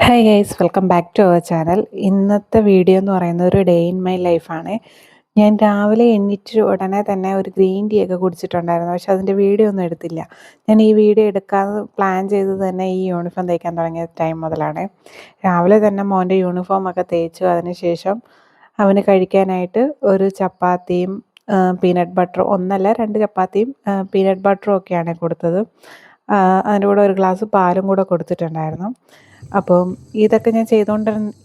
Hi guys, welcome back to our channel. ഇന്നത്തെ video എന്ന് പറയുന്നത് ഒരു ഡേ ഇൻ മൈ ലൈഫാണ്. ഞാൻ രാവിലെ എണീറ്റ് ഉടനെ തന്നെ ഒരു ഗ്രീൻ ടീ ഒക്കെ കുടിച്ചിട്ടുണ്ടായിരുന്നു. പക്ഷെ അതിൻ്റെ വീഡിയോ ഒന്നും എടുത്തില്ല. ഞാൻ ഈ വീഡിയോ എടുക്കാതെ പ്ലാൻ ചെയ്തത് തന്നെ ഈ യൂണിഫോം തയ്ക്കാൻ തുടങ്ങിയ ടൈം മുതലാണ്. രാവിലെ തന്നെ മോൻ്റെ യൂണിഫോമൊക്കെ തേച്ചു. അതിനുശേഷം അവന് കഴിക്കാനായിട്ട് ഒരു ചപ്പാത്തിയും പീനട്ട് ബട്ടറും, ഒന്നല്ല 2 ചപ്പാത്തിയും പീനട്ട് ബട്ടറും ഒക്കെയാണ് കൊടുത്തത്. അതിൻ്റെ കൂടെ ഒരു ഗ്ലാസ് പാലും കൂടെ കൊടുത്തിട്ടുണ്ടായിരുന്നു. അപ്പം ഇതൊക്കെ ഞാൻ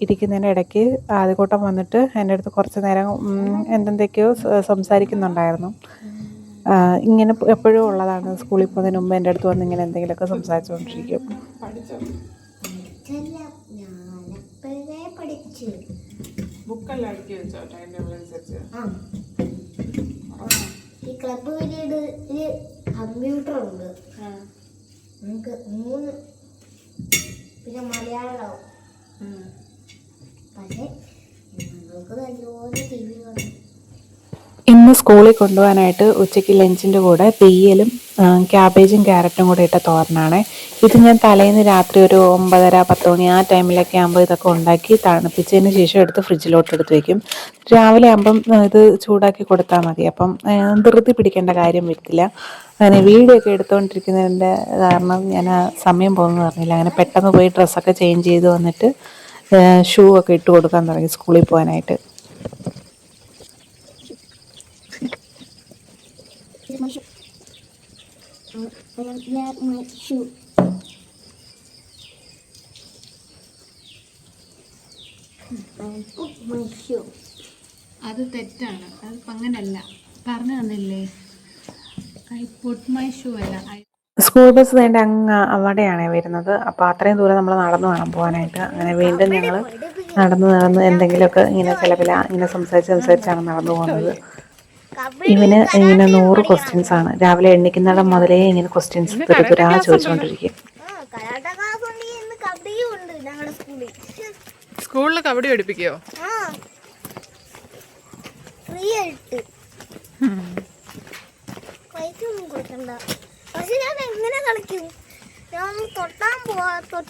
ഇരിക്കുന്നതിൻ്റെ ഇടയ്ക്ക് ആദ്യകൂട്ടം വന്നിട്ട് എൻ്റെ അടുത്ത് കുറച്ച് നേരം എന്തെന്തൊക്കെയോ സംസാരിക്കുന്നുണ്ടായിരുന്നു. ഇങ്ങനെ എപ്പോഴും ഉള്ളതാണ്. സ്കൂളിൽ പോകുന്നതിന് മുമ്പ് എൻ്റെ അടുത്ത് വന്ന് ഇങ്ങനെ എന്തെങ്കിലുമൊക്കെ സംസാരിച്ചുകൊണ്ടിരിക്കും. ഈ ക്ലബ് പീരീഡില് കമ്പ്യൂട്ടർ ഉണ്ട്, നമുക്ക് 3 പിന്നെ മലയാളവും. പക്ഷേ നമുക്ക് നല്ലപോലെ ടി വി കാണും. ഇന്ന് സ്കൂളിൽ കൊണ്ടുപോകാനായിട്ട് ഉച്ചയ്ക്ക് ലഞ്ചിൻ്റെ കൂടെ തീയലും ക്യാബേജും ക്യാരറ്റും കൂടെ ഇട്ട തോരനാണ്. ഇത് ഞാൻ തലേന്ന് രാത്രി ഒരു 9:30-10 മണി ആ ടൈമിലൊക്കെ ആകുമ്പോൾ ഇതൊക്കെ ഉണ്ടാക്കി തണുപ്പിച്ചതിന് ശേഷം എടുത്ത് ഫ്രിഡ്ജിലോട്ട് എടുത്ത് വയ്ക്കും. രാവിലെ ആകുമ്പം ഇത് ചൂടാക്കി കൊടുത്താൽ മതി. അപ്പം ധൃതി പിടിക്കേണ്ട കാര്യം വരത്തില്ല. അങ്ങനെ വീഡിയോ ഒക്കെ എടുത്തുകൊണ്ടിരിക്കുന്നതിൻ്റെ കാരണം ഞാൻ സമയം പോകുന്നത് പറഞ്ഞില്ല. അങ്ങനെ പെട്ടെന്ന് പോയി ഡ്രസ്സൊക്കെ ചേഞ്ച് ചെയ്ത് വന്നിട്ട് ഷൂ ഒക്കെ ഇട്ട് കൊടുക്കാൻ തുടങ്ങി സ്കൂളിൽ പോകാനായിട്ട്. അത് തെറ്റാണ്. അതിപ്പോൾ അങ്ങനല്ല, പറഞ്ഞു തന്നില്ലേ? ഐ പുട്ട് മൈ ഷൂ അല്ല. സ്കൂൾ ബസ് വേണ്ട അങ്ങ് അവിടെയാണ് വരുന്നത്. അപ്പോൾ അത്രയും ദൂരം നമ്മൾ നടന്നു വേണം പോകാനായിട്ട്. അങ്ങനെ വീണ്ടും ഞങ്ങൾ നടന്ന് എന്തെങ്കിലുമൊക്കെ ഇങ്ങനെ ഇങ്ങനെ സംസാരിച്ചാണ് നടന്നു പോകുന്നത്. ഇവന് ഇങ്ങനെ 100 ക്വസ്റ്റ്യൻസ് ആണ്. രാവിലെ എണ്ണിക്കുന്നിടം മുതലേ ഇങ്ങനെ ക്വസ്റ്റ്യൻസ് തുരുതുരാ ചോദിച്ചുകൊണ്ടിരിക്കും. സ്കൂളിൽ കബഡി പഠിപ്പിക്കോ?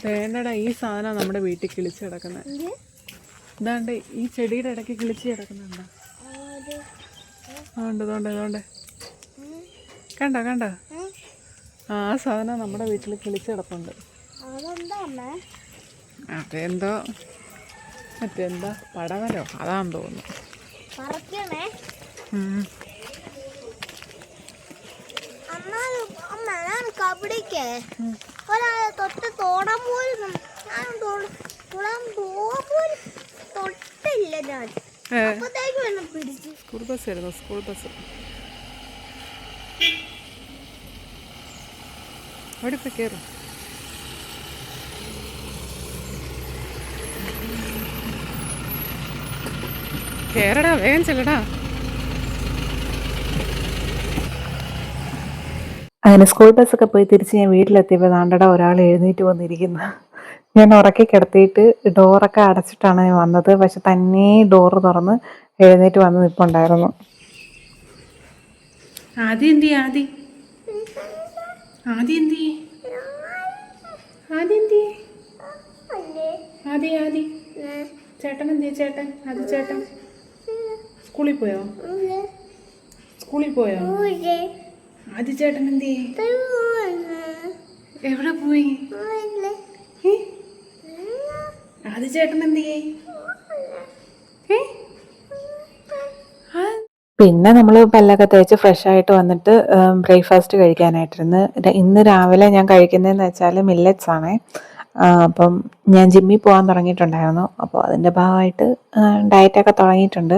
വേണ്ടടാ, ഈ സാധനം നമ്മുടെ വീട്ടിൽ കിളിച്ച് കിടക്കുന്നത്. ഇതാണ്ട് ഈ ചെടിയുടെ ഇടയ്ക്ക് കിളിച്ച് കിടക്കുന്നുണ്ടോ? അതുകൊണ്ട് കണ്ട ആ സാധനം നമ്മുടെ വീട്ടിൽ കിളിച്ച് കിടപ്പുണ്ട്. അതെന്തോ മറ്റെന്താ പടവലോ അതാന്ന് തോന്നുന്നു. കബഡിക്ക് ഒരാളെ തൊട്ട് തോടാൻ പോലും തൊട്ടില്ല. ഞാൻ പിടിച്ചു. സ്കൂൾ ബസ് ആയിരുന്നു, സ്കൂൾ ബസ്. അവിടെ ഇപ്പൊ കയറും. കേറടാ, വേഗം ചെല്ലടാ. അങ്ങനെ സ്കൂൾ ബസ്സൊക്കെ പോയി തിരിച്ച് ഞാൻ വീട്ടിലെത്തിയപ്പോൾ താണ്ടട ഒരാൾ എഴുന്നേറ്റ് വന്നിരിക്കുന്നു. ഞാൻ ഉറക്കി കിടത്തിയിട്ട് ഡോറൊക്കെ അടച്ചിട്ടാണ് ഞാൻ വന്നത്. പക്ഷെ തന്നെ ഡോറ് തുറന്ന് എഴുന്നേറ്റ് വന്ന് നിൽപ്പുണ്ടായിരുന്നു. ആദ്യം ചേട്ടൻ എന്തിയെ? ചേട്ടൻ സ്കൂളിൽ പോയോ? ആദ്യ ചേട്ടൻ എന്തിയെ? എവിടെ പോയി? ആദ്യ ചേട്ടൻ എന്തിയെ? പിന്നെ നമ്മൾ പല്ലൊക്കെ തേച്ച് ഫ്രഷായിട്ട് വന്നിട്ട് ബ്രേക്ക്ഫാസ്റ്റ് കഴിക്കാനായിട്ടിരുന്ന്. ഇന്ന് രാവിലെ ഞാൻ കഴിക്കുന്നതെന്ന് വെച്ചാൽ മില്ലറ്റ്സ് ആണ്. അപ്പം ഞാൻ ജിമ്മിൽ പോകാൻ തുടങ്ങിയിട്ടുണ്ടായിരുന്നു. അപ്പോൾ അതിൻ്റെ ഭാഗമായിട്ട് ഡയറ്റൊക്കെ തുടങ്ങിയിട്ടുണ്ട്.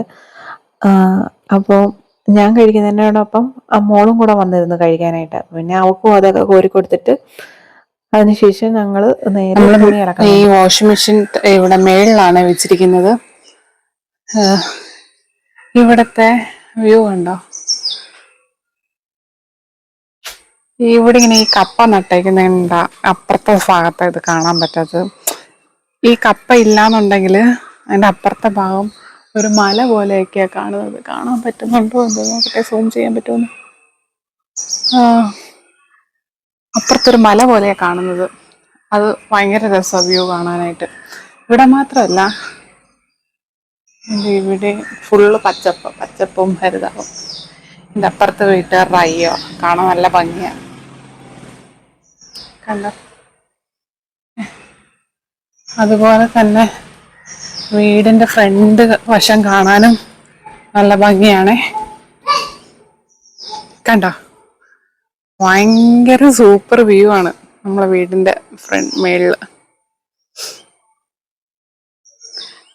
അപ്പോൾ ഞാൻ കഴിക്കുന്നതിനോടൊപ്പം മോളും കൂടെ വന്നിരുന്നു കഴിക്കാനായിട്ട്. പിന്നെ അവൾക്കും അതൊക്കെ കോരി കൊടുത്തിട്ട് അതിനുശേഷം ഞങ്ങൾ നേരെ തുണി അലക്കാൻ. ഈ വാഷിംഗ് മെഷീൻ ഇവിടെ മേളിലാണ് വെച്ചിരിക്കുന്നത്. ഇവിടത്തെ വ്യൂ ഉണ്ടോ? ഇവിടെ ഇങ്ങനെ ഈ കപ്പ നട്ടേക്കുന്നുണ്ടാ, അപ്പുറത്തെ ഭാഗത്ത് ഇത് കാണാൻ പറ്റാത്തത്. ഈ കപ്പ ഇല്ലാന്നുണ്ടെങ്കിൽ അതിൻ്റെ അപ്പുറത്തെ ഭാഗം ഒരു മല പോലെയൊക്കെയാണ് കാണുന്നത്. കാണാൻ പറ്റുന്നുണ്ടോ എന്തോ നോക്കട്ടെ, സൂം ചെയ്യാൻ പറ്റുമെന്ന്. അപ്പുറത്തൊരു മല പോലെയാണ് കാണുന്നത്. അത് ഭയങ്കര രസമാണ് വ്യൂ കാണാനായിട്ട്. ഇവിടെ മാത്രമല്ല, ഇവിടെ ഫുള്ള് പച്ചപ്പും ഹരിതാവും. ഇതിൻ്റെ അപ്പുറത്ത് വീട്ടുകാരുടെ അയ്യോ കാണാൻ നല്ല ഭംഗിയാണ്. കണ്ടോ? അതുപോലെ തന്നെ വീടിൻ്റെ ഫ്രണ്ട് വശം കാണാനും നല്ല ഭംഗിയാണേ. കണ്ടോ? ഭയങ്കര സൂപ്പർ വ്യൂ ആണ് നമ്മളെ വീടിൻ്റെ മേളില്.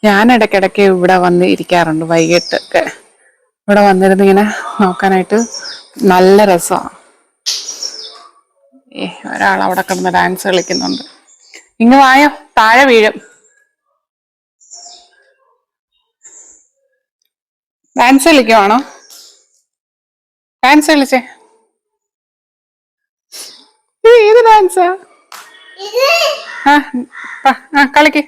ഞാൻ ഇടയ്ക്കിടയ്ക്ക് ഇവിടെ വന്ന് ഇരിക്കാറുണ്ട്. വൈകിട്ടൊക്കെ ഇവിടെ വന്നിരുന്ന് ഇങ്ങനെ നോക്കാനായിട്ട് നല്ല രസമാണ്. ഒരാൾ അവിടെ കിടന്ന് ഡാൻസ് കളിക്കുന്നുണ്ട്. ഇങ്ങ് വായോ, താഴെ വീഴും. ഡാൻസ് കളിക്കുവാണോ? ഡാൻസ് കളിച്ചേ. ഇത് ഏത് ഡാൻസാ? കളിക്ക്.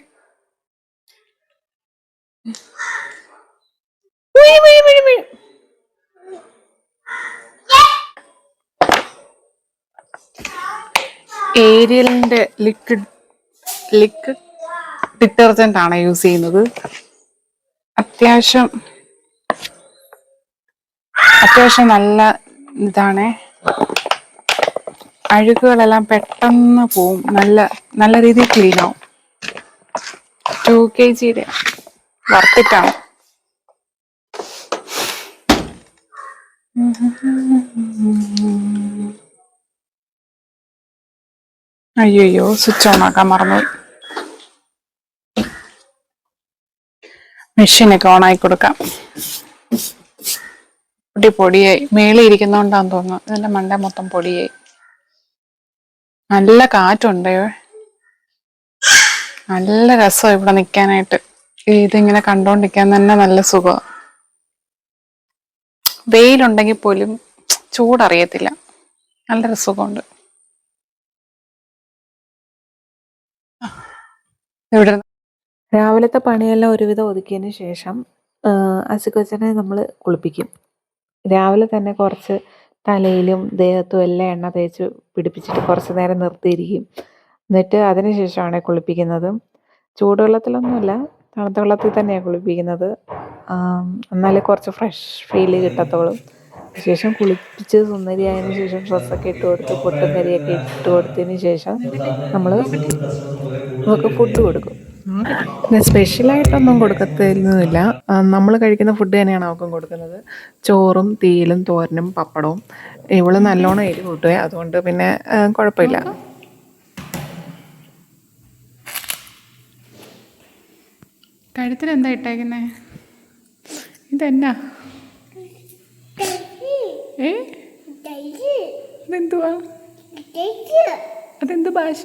ഏരിയലിന്റെ ലിക്വിഡ് ഡിറ്റർജന്റ് ആണ് യൂസ് ചെയ്യുന്നത്. അത്യാവശ്യം നല്ല ഇതാണ്. അഴുക്കുകളെല്ലാം പെട്ടെന്ന് പോവും. നല്ല രീതിയിൽ ക്ലീൻ ആവും. 2 kg വർത്തിട്ടാണ്. അയ്യോ, സ്വിച്ച് ഓൺ ആക്കാൻ മറന്നുപോയി. മെഷീനൊക്കെ ഓണായി കൊടുക്കാം. പൊടിയായി. മേളിൽ ഇരിക്കുന്നോണ്ടാന്ന് തോന്നുന്നു ഇതിന്റെ മണ്ട മൊത്തം പൊടിയായി. നല്ല കാറ്റുണ്ട്. നല്ല രസമാണ് ഇവിടെ നിൽക്കാനായിട്ട്. ഇതിങ്ങനെ കണ്ടോണ്ടിരിക്കാൻ തന്നെ നല്ല സുഖമാണ്. വെയിലുണ്ടെങ്കിൽ പോലും ചൂടറിയത്തില്ല. നല്ല സുഖമുണ്ട്. ഇവിടെ രാവിലത്തെ പണിയെല്ലാം ഒരുവിധം ഒതുക്കിയതിന് ശേഷം അസികൊച്ചനെ നമ്മൾ കുളിപ്പിക്കും. രാവിലെ തന്നെ കുറച്ച് തലയിലും ദേഹത്തും എല്ലാം എണ്ണ തേച്ച് പിടിപ്പിച്ചിട്ട് കുറച്ച് നേരം നിർത്തിയിരിക്കും. എന്നിട്ട് അതിന് ശേഷമാണ് കുളിപ്പിക്കുന്നത്. ചൂടുവെള്ളത്തിലൊന്നുമല്ല, തണുത്ത വെള്ളത്തിൽ തന്നെയാണ് കുളിപ്പിക്കുന്നത്. എന്നാലേ കുറച്ച് ഫ്രഷ് ഫീല് കിട്ടത്തുള്ളൂ. ശേഷം കുളിപ്പിച്ച് സുന്ദരിയായതിനു ശേഷം ഡ്രസ്സൊക്കെ ഇട്ട് കൊടുത്ത് പൊട്ടും കരിയൊക്കെ ഇട്ട് കൊടുത്തതിന് ശേഷം നമ്മൾ നമുക്ക് ഫുഡ് കൊടുക്കും. സ്പെഷ്യലായിട്ടൊന്നും കൊടുക്കത്തൊന്നുമില്ല. നമ്മൾ കഴിക്കുന്ന ഫുഡ് തന്നെയാണ് അവൾക്കും കൊടുക്കുന്നത്. ചോറും തീയിലും തോരനും പപ്പടവും. ഇവള് നല്ലോണം എരി കൂട്ടുവേ, അതുകൊണ്ട് പിന്നെ കുഴപ്പമില്ല. കഴുത്തിലെന്താ ഇട്ടേക്കുന്നേ? ഇതെന്നാ? ഇതെന്തുവാ? അതെന്ത് ഭാഷ?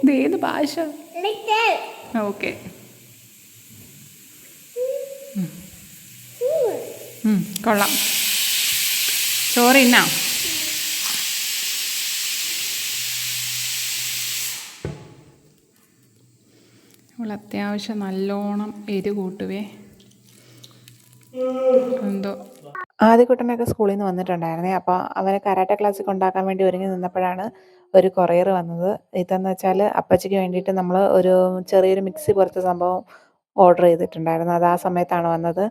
ഇതേത് ഭാഷ? ഓക്കെ, കൊള്ളാം. ചോറ് ഇന്നാ? അവൾ അത്യാവശ്യം നല്ലോണം എരി കൂട്ടുവേ. എന്തോ ആദ്യക്കുട്ടനൊക്കെ സ്കൂളിൽ നിന്ന് വന്നിട്ടുണ്ടായിരുന്നേ. അപ്പോൾ അവനെ കരാട്ടെ ക്ലാസ്സിൽ കൊണ്ടാക്കാൻ വേണ്ടി ഒരുങ്ങി നിന്നപ്പോഴാണ് ഒരു കൊറിയർ വന്നത്. ഇതെന്ന് വെച്ചാൽ അപ്പച്ചിക്ക് വേണ്ടിയിട്ട് നമ്മൾ ഒരു ചെറിയൊരു മിക്സി പോലത്തെ സംഭവം ഓർഡർ ചെയ്തിട്ടുണ്ടായിരുന്നു. അത് ആ സമയത്താണ് വന്നത്.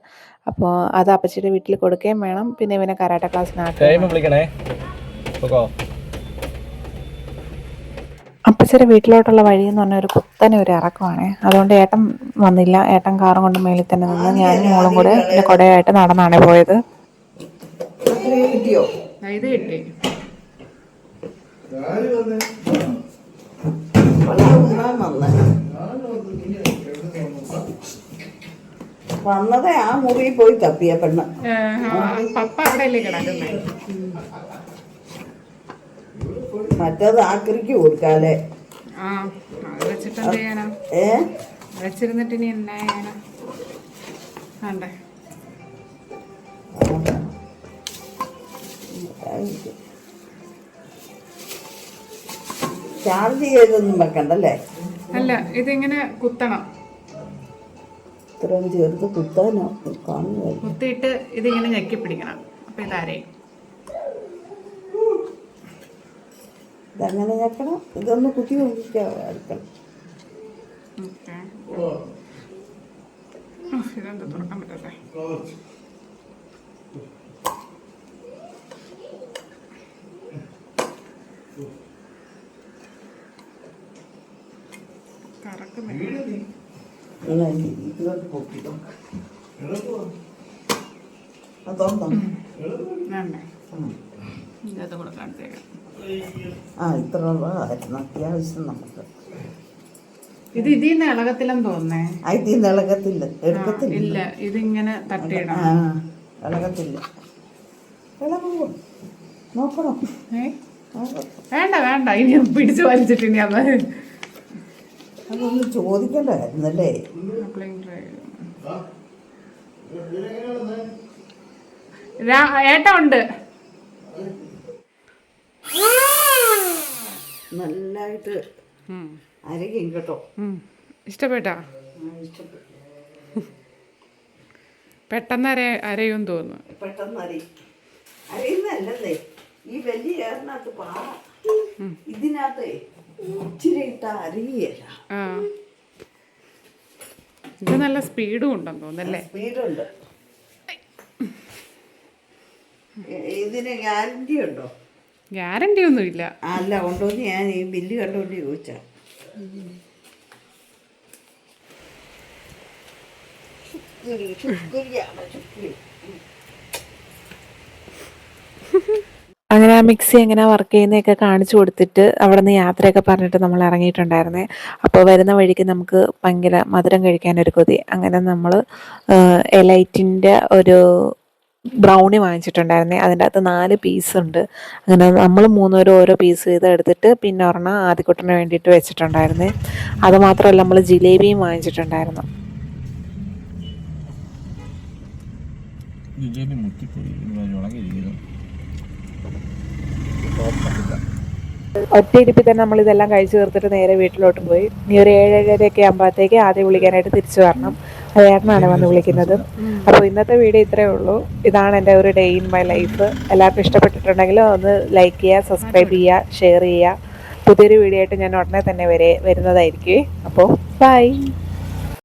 അപ്പോൾ അത് അപ്പച്ചിയുടെ വീട്ടിൽ കൊടുക്കുകയും വേണം, പിന്നെ ഇവനെ കരാട്ടെ ക്ലാസ്സിനാക്കുകയും. അപ്പച്ചിയുടെ വീട്ടിലോട്ടുള്ള വഴി എന്ന് പറഞ്ഞാൽ ഒരു കുത്തനെ ഒരു ഇറക്കമാണ്. അതുകൊണ്ട് ഏട്ടൻ വന്നില്ല. ഏട്ടൻ കാറും കൊണ്ട് മേളിൽ തന്നെ നിന്ന് ഞാനും മോളും കൂടെ എൻ്റെ കുടയായിട്ട് നടന്നാണ് പോയത്. ഇത് കിട്ടി. വന്നതേ ആ മുറിയിൽ പോയി തപ്പിയ പെണ്ണ്. പപ്പ അവിടെയല്ലേ കിടക്കുന്നേ? മറ്റത് ആക്രിക്ക് കൊടുക്കാല്ലേ. അത് വെച്ചിട്ട് എന്ത് ചെയ്യാനാ? വെച്ചിരുന്നിട്ട് ഇനി എന്നാ ചെയ്യാനാ? വേണ്ടേ? ചാർജ് ചെയ്തൊന്നും വെക്കണ്ടല്ലേ? അല്ല, ഇതിങ്ങനെ കുത്തണം. ഇത്രയും ചേർത്ത് കുത്താനോ? കാണുക. കുത്തിയിട്ട് ഇതിങ്ങനെ ഞെക്കി പിടിക്കണം. അപ്പൊ ഇതാരേ ഇതങ്ങനെ ഞെക്കണം. ഇതൊന്ന് കുത്തി നോക്കിക്കാവോ അടുക്കള. ഇതെന്താ തുറക്കാൻ പറ്റട്ടെ. ഇതൊന്ന് പൊക്കി നോക്കാം. അതൊന്നോ ഇതൊക്കെ കൂടെ കാണിച്ചേക്കാം. ഇത്ര ഉള്ളതായിരുന്നു അത്യാവശ്യം നമുക്ക്. ഇത് ഇതിന്ന് ഇളകത്തില്ലെന്ന് തോന്നേ. ഇതിന്ന് ഇളകത്തില്ല, എടുക്കത്തില്ല. ഇല്ല, ഇതിങ്ങനെ തട്ടിയിടണം. ഇളകത്തില്ല. ഇളകുമോ നോക്കണം. വേണ്ട വേണ്ട, ഇനി പിടിച്ചു വലിച്ചിട്ട് ഇനി അത് അതൊന്ന് ചോദിക്കണ്ടായിരുന്നല്ലേ. ഏട്ടാ ഉണ്ട്. നല്ലതായിട്ട് അരയും കേട്ടോ. ഇഷ്ടപ്പെട്ടാ? പെട്ടെന്ന് അരയും തോന്നുന്നു. പെട്ടെന്ന് അരയുന്നല്ലേ. ഈ വലിയ ചേറിനകത്ത് ഇതിനകത്ത് ഇച്ചിരി ഇട്ടാ അരിയല്ല. ഇത് നല്ല സ്പീഡും ഉണ്ടെന്ന് തോന്നുന്നല്ലേ? സ്പീഡുണ്ട്. ഇതിന് ഗ്യാരണ്ടി ഉണ്ടോ? ഗ്യാരണ്ടി ഒന്നുമില്ല. അല്ല, ഉണ്ടോന്ന് ഞാൻ ഈ ബില്ല് കണ്ടോണ്ട് ചോദിച്ചാ. അങ്ങനെ ആ മിക്സി എങ്ങനെ വർക്ക് ചെയ്യുന്നതൊക്കെ കാണിച്ചു കൊടുത്തിട്ട് അവിടെ നിന്ന് യാത്രയൊക്കെ പറഞ്ഞിട്ട് നമ്മൾ ഇറങ്ങിയിട്ടുണ്ടായിരുന്നേ. അപ്പോൾ വരുന്ന വഴിക്ക് നമുക്ക് ഭയങ്കര മധുരം കഴിക്കാനൊരു കൊതി. അങ്ങനെ നമ്മൾ എലൈറ്റിൻ്റെ ഒരു ബ്രൗണി വാങ്ങിച്ചിട്ടുണ്ടായിരുന്നേ. അതിൻ്റെ അകത്ത് 4 പീസുണ്ട്. അങ്ങനെ നമ്മൾ 3 പേരും ഓരോ പീസ് ചെയ്ത് എടുത്തിട്ട് പിന്നെ ഒരെണ്ണം ആദ്യക്കുട്ടന് വേണ്ടിയിട്ട് വെച്ചിട്ടുണ്ടായിരുന്നേ. അതുമാത്രമല്ല, നമ്മൾ ജിലേബിയും വാങ്ങിച്ചിട്ടുണ്ടായിരുന്നു. ജിലേബി മുറ്റിപ്പോയി, ഉണങ്ങിയിരിക്കുന്നു. ഒറ്റയിടിപ്പിൽ തന്നെ നമ്മളിതെല്ലാം കഴിച്ചു തീർത്തിട്ട് നേരെ വീട്ടിലോട്ട് പോയി. ഇനി ഒരു 7-7:30 ആകുമ്പോഴത്തേക്ക് ആദ്യം വിളിക്കാനായിട്ട് തിരിച്ചു വരണം. ഏട്ടനാണ് വന്ന് വിളിക്കുന്നത്. അപ്പോൾ ഇന്നത്തെ വീഡിയോ ഇത്രയേ ഉള്ളൂ. ഇതാണ് എൻ്റെ ഒരു ഡേ ഇൻ മൈ ലൈഫ്. എല്ലാവർക്കും ഇഷ്ടപ്പെട്ടിട്ടുണ്ടെങ്കിൽ ഒന്ന് ലൈക്ക് ചെയ്യുക, സബ്സ്ക്രൈബ് ചെയ്യുക, ഷെയർ ചെയ്യുക. പുതിയൊരു വീഡിയോ ആയിട്ട് ഞാൻ ഉടനെ തന്നെ വരുന്നതായിരിക്കും. അപ്പോൾ ബൈ.